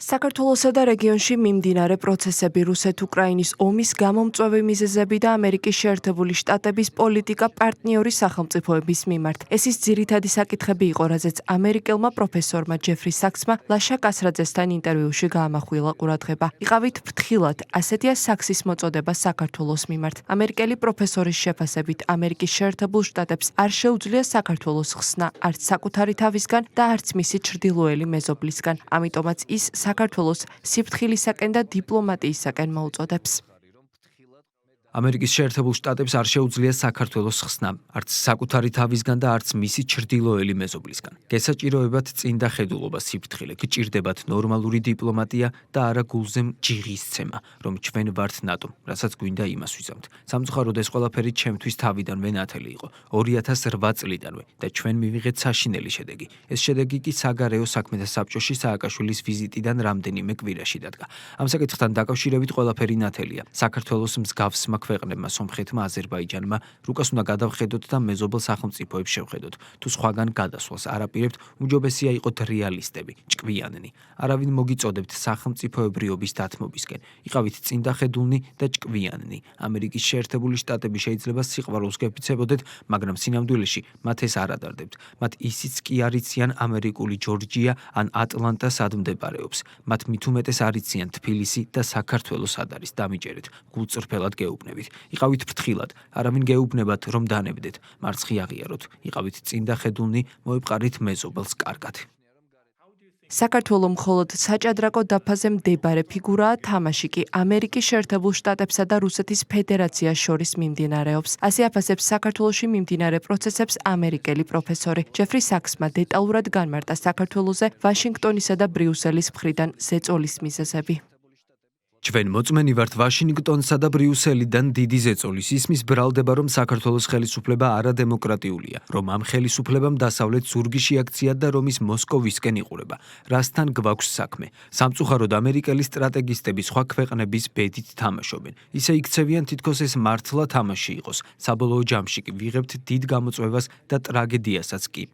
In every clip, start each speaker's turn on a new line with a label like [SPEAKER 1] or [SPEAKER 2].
[SPEAKER 1] საქართველოსა და რეგიონში მიმდინარე პროცესები, რუსეთ-უკრაინის ომის გამომწვევი მიზეზები და ამერიკის შეერთებული შტატების პოლიტიკა პარტნიორი სახელმწიფოების მიმართ. ეს ის ძირითადი საკითხები იყო, რაზეც ამერიკელმა პროფესორმა ჯეფრი საქსმა ლაშა კასრაძესთან ინტერვიუში გაამახვილა ყურადღება. იყავით ფრთხილად, ასეთია საქსის მოწოდება საქართველოს მიმართ. ამერიკელი პროფესორის შეფასებით, ამერიკის შეერთებულ შტატებს არ შეუძლია საქართველოს ხსნა, არც საკუთარი თავისგან და არც მისი ჩრდილოელი მეზობლისგან. ამიტომაც ის საქართველოს სიფრთხილისაკენ და დიპლომატიისაკენ მოუწოდებს.
[SPEAKER 2] ამერიკის შეერთებულ შტატებს არ შეუძლია საქართველოს ხსნა, არც საკუთარი თავისგან და არც მისი ჩრდილოელი მეზობლისგან. გესაჭიროებათ წინდა ხედულობა სიფრთხილე, გჭირდებათ ნორმალური დიპლომატია და არა გულზე ჯიღის ცემა, რომ ჩვენ ვართ ნატო, რასაც გვინდა იმას ვიზამთ. სამწუხაროდ ეს ყველაფერი ჩემთვის თავიდანვე ნათელი იყო, 2008 წლიდანვე და ჩვენ მივიღეთ საშინელი შედეგი. ეს შედეგი კი საგარეო საქმეთა საბჭოში სააკაშვილის ვიზიტიდან რამდენიმე კვირაში დადგა. ამ საკითხთან დაკავშირებით ყველაფერი ნათელია. საქართველოს მსგავსმა ქვეყნებმა, სომხეთმა, აზერბაიჯანმა, რუკას უნდა გადავხედოთ და მეზობელ სახელმწიფოებს შევხედოთ. თუ სხვაგან გადასვლას არაპირებთ, უმჯობესია იყოთ რეალისტები, ჭკვიანნი. არავინ მოგიწოდებთ სახელმწიფოებრიობის დათმობისკენ. იყავით წინდახედულნი და ჭკვიანნი. ამერიკის შეერთებული შტატები შეიძლება სიყვარულს გეფიცებოდეთ, მაგრამ სინამდვილეში მათ ეს არ ადარდებთ. მათ ისიც კი არ იციან ამერიკული ჯორჯია ან ატლანტა სად მდებარეობს. მათ მით უმეტეს არ იციან თბილისი და საქართველო სად არის. დამიჯერეთ, გულწრფელად გეუბნებით. იყავით ფრთხილად, არავინ გეუბნებათ, რომ დანებდეთ, მარცხი აღიაროთ. იყავით წინდახედულნი, მოეპყარით მეზობელს კარგად.
[SPEAKER 1] საქართველო მხოლოდ საჭადრაკო დაფაზე მდებარე ფიგურაა, თამაში კი ამერიკის შეერთებულ შტატებსა და რუსეთის ფედერაციას შორის მიმდინარეობს. ასე აფასებს საქართველოში მიმდინარე პროცესებს ამერიკელი პროფესორი. ჯეფრი საქსმა დეტალურად განმარტა საქართველოზე ვაშინგტონისა და ბრიუსელის მხრიდან ზეწოლის მიზეზები.
[SPEAKER 2] ჩვენ მოწმენი ვართ ვაშინგტონსა და ბრიუსელიდან დიდი ზეწოლის. ისმის ბრალდება, რომ საქართველოს ხელისუფლება არადემოკრატიულია, რომ ამ ხელისუფლებამ დასავლეთ ზურგი შეაქცია და რომ ის მოსკოვისკენ იყურება. რასთან გვაქვს საქმე? სამწუხაროდ ამერიკელი სტრატეგისტები სხვა ქვეყნების ბედით თამაშობენ. ისე იქცევიან, თითქოს ეს მართლა თამაში იყოს. საბოლოო ჯამში კი ვიღებთ დიდ გამოწვევას და ტრაგედიასაც კი.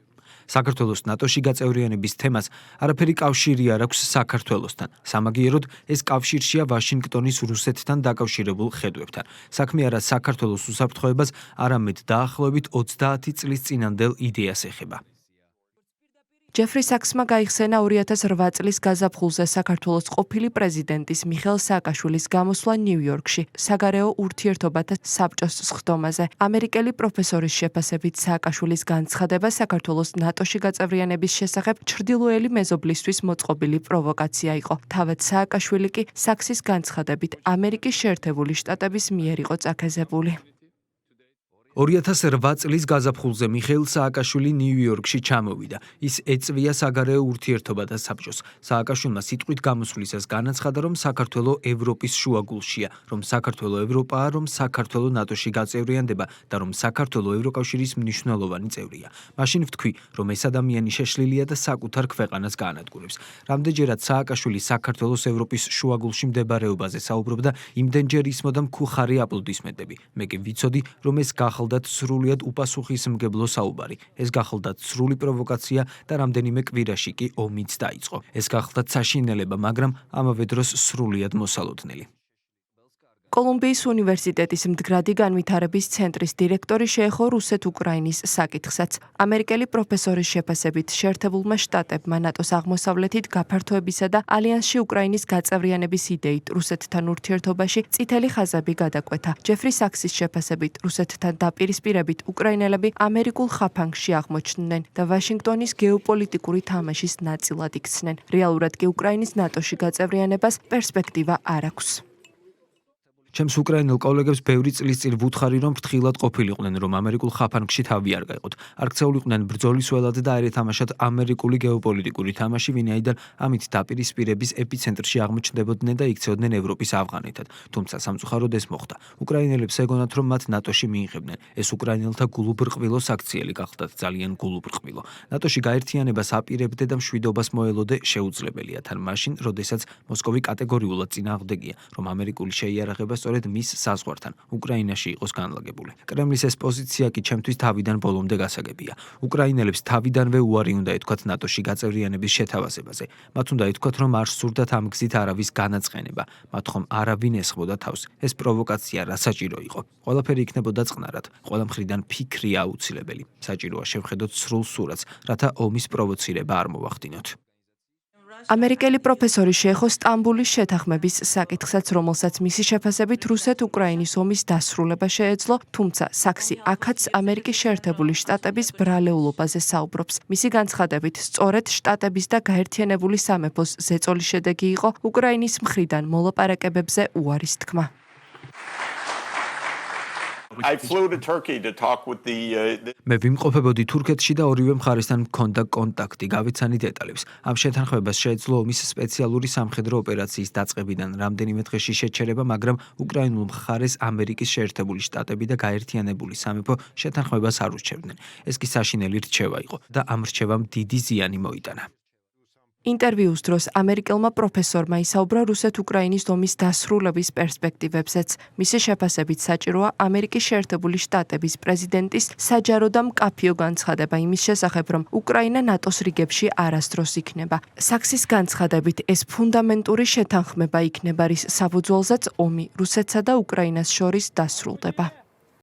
[SPEAKER 2] საქართველოს ნატოში გაწევრიანების თემას არაფერი კავშირი არ აქვს საქართველოსთან. სამაგიეროდ ეს კავშირშია ვაშინგტონის რუსეთთან დაკავშირებულ ხედვებთან. საქმე არა საქართველოს უსაფრთხოებას, არამედ დაახლოებით 30 წლის წინანდელ იდეას ეხება.
[SPEAKER 1] ჯეფრი საქსმა გაიხსენა 2008 წლის გაზაფხულზე საქართველოს ყოფილი პრეზიდენტის მიხეილ სააკაშვილის გამოსვლა ნიუ-იორკში საგარეო ურთიერთობათა საბჭოს სხდომაზე. ამერიკელი პროფესორის შეფასებით სააკაშვილის განცხადება საქართველოს ნატოში გაწევრიანების შესახებ ჩრდილოელი მეზობლისთვის მოწყობილი პროვოკაცია იყო. თავად სააკაშვილი კი საქსის განცხადებით ამერიკის შეერთებული შტატების მიერ იყო წაქეზებული.
[SPEAKER 2] 2008 წლის გაზაფხულზე მიხეილ სააკაშვილი ნიუ-იორკში ჩამოვიდა. ის ეწვია საგარეო ურთიერთობათა საბჭოს. სააკაშვილმა სიტყვით გამოსვლისას განაცხადა, რომ საქართველო ევროპის შუაგულშია, რომ საქართველო ევროპაა, რომ საქართველო ნატოში გაწევრიანდება და რომ საქართველო ევროკავშირის მნიშვნელოვანი წევრია. მაშინ ვთქვი, რომ ეს ადამიანი შეშლილია და საკუთარ ქვეყანას გაანადგურებს. რამდენჯერად სააკაშვილი საქართველოს ევროპის შუაგულში მდებარეობაზე საუბრობდა, იმდენჯერ ისმოდა მქუხარი აპლოდისმენტები. მე კი ვიცოდი, რომ ეს გახლდათ სრულიად უპასუხისმგებლო საუბარი. ეს გახლდათ სრული პროვოკაცია და რამდენიმე კვირაში კი ომიც დაიწყო. ეს გახლდათ საშინელება, მაგრამ ამავე დროს სრულიად მოსალოდნელი.
[SPEAKER 1] კოლუმბიის უნივერსიტეტის მდგრადი განვითარების ცენტრის დირექტორი შეეხო რუსეთ-უკრაინის საკითხსაც. ამერიკელი პროფესორის შეფასებით შეერთებულმა შტატებმა ნატოს აღმოსავლეთით გაფართოებისა და ალიანსში უკრაინის გაწევრიანების იდეით რუსეთთან ურთიერთობაში წითელი ხაზები გადაკვეთა. ჯეფრი საქსის შეფასებით რუსეთთან დაპირისპირებით უკრაინელები ამერიკულ ხაფანგში აღმოჩნდნენ და ვაშინგტონის გეოპოლიტიკური თამაშის ნაწილად იქცნენ. რეალურად კი უკრაინის ნატოში გაწევრიანებას პერსპექტივა არ აქვს.
[SPEAKER 2] ჩემს უკრაინელ კოლეგებს ბევრი წლის წინ ვუთხარი, რომ ფრთხილად ყოფილიყვნენ, რომ ამერიკულ ხაფანგში თავი არ გაიყოთ. არ ქცეულიყვნენ ბრძოლის ველად და არ ეთამაშათ ამერიკული გეოპოლიტიკური თამაში, ვინაიდან ამით დაპირისპირების ეპიცენტრში აღმოჩნდებოდნენ და იქცეოდნენ ევროპის ავღანეთად. თუმცა სამწუხაროდ ეს მოხდა. უკრაინელებს ეგონათ, რომ მათ ნატოში მიიღებდნენ. ეს უკრაინელთა გულუბრყვილო საქციელი გახლდათ, ძალიან გულუბრყვილო. ნატოში გაერთიანებას აპირებდე და მშვიდობას მოელოდე შეუძლებელია თან მაშინ, როდესაც მოსკოვი კატეგორიულად წინააღმდეგია, რომ ამერიკული შეიარაღება სწორედ მის საზღვართან, უკრაინაში იყოს განლაგებული. კრემლის ეს პოზიცია კი ჩემთვის თავიდან ბოლომდე გასაგებია. უკრაინელებს თავიდანვე უარი უნდა ეთქვათ ნატოში გაწევრიანების შეთავაზებაზე. მათ უნდა ეთქვათ, რომ არ სურდათ ამ გზით არავის განაწყენება, მათ ხომ არავინ ესხმოდა თავს. ეს პროვოკაცია რა საჭირო იყო? ყველაფერი იქნებოდა წყნარად, ყველა მხრიდან ფიქრია აუცილებელი. საჭიროა შევხედოთ სრულ სურათს, რათა ომის პროვოცირება არ მოვახდინოთ.
[SPEAKER 1] ამერიკელი პროფესორი შეეხო სტამბულის შეთანხმების საკითხსაც, რომელსაც მისი შეფასებით რუსეთ-უკრაინის ომის დასრულება შეეძლო, თუმცა საქსი აქაც ამერიკის შეერთებული შტატების ბრალეულობაზე საუბრობს. მისი განცხადებით, სწორედ შტატების და გაერთიანებული სამეფოს ზეწოლის შედეგი იყო უკრაინის მხრიდან მოლაპარაკებებზე უარის თქმა.
[SPEAKER 3] I flew to Turkey to talk with the
[SPEAKER 2] მე ვიმყოფებოდი თურქეთში და ორივე მხარესთან მქონდა კონტაქტი, გავიცანი დეტალებს. ამ შეთანხმებას შეეძლო ომის სპეციალური სამხედრო ოპერაციის დაწყებიდან რამდენიმე დღეში შეჩერება, მაგრამ უკრაინულ მხარეს ამერიკის შეერთებული შტატები და გაერთიანებული სამეფო შეთანხმებას არ ურჩევდნენ. ეს კი საშინელი რჩევა იყო და ამ რჩევამ დიდი ზიანი მოიტანა.
[SPEAKER 1] ინტერვიუს დროს ამერიკელმა პროფესორმა ისაუბრა რუსეთ-უკრაინის ომის დასრულების პერსპექტივებზეც. მისი შეფასებით საჭიროა ამერიკის შეერთებული შტატების პრეზიდენტის საჯარო და მკაფიო განცხადება იმის შესახებ, რომ უკრაინა ნატოს რიგებში არასდროს იქნება. საქსის განცხადებით, ეს ფუნდამენტური შეთანხმება იქნება, რის საფუძველზეც ომი რუსეთსა და უკრაინას შორის დასრულდება.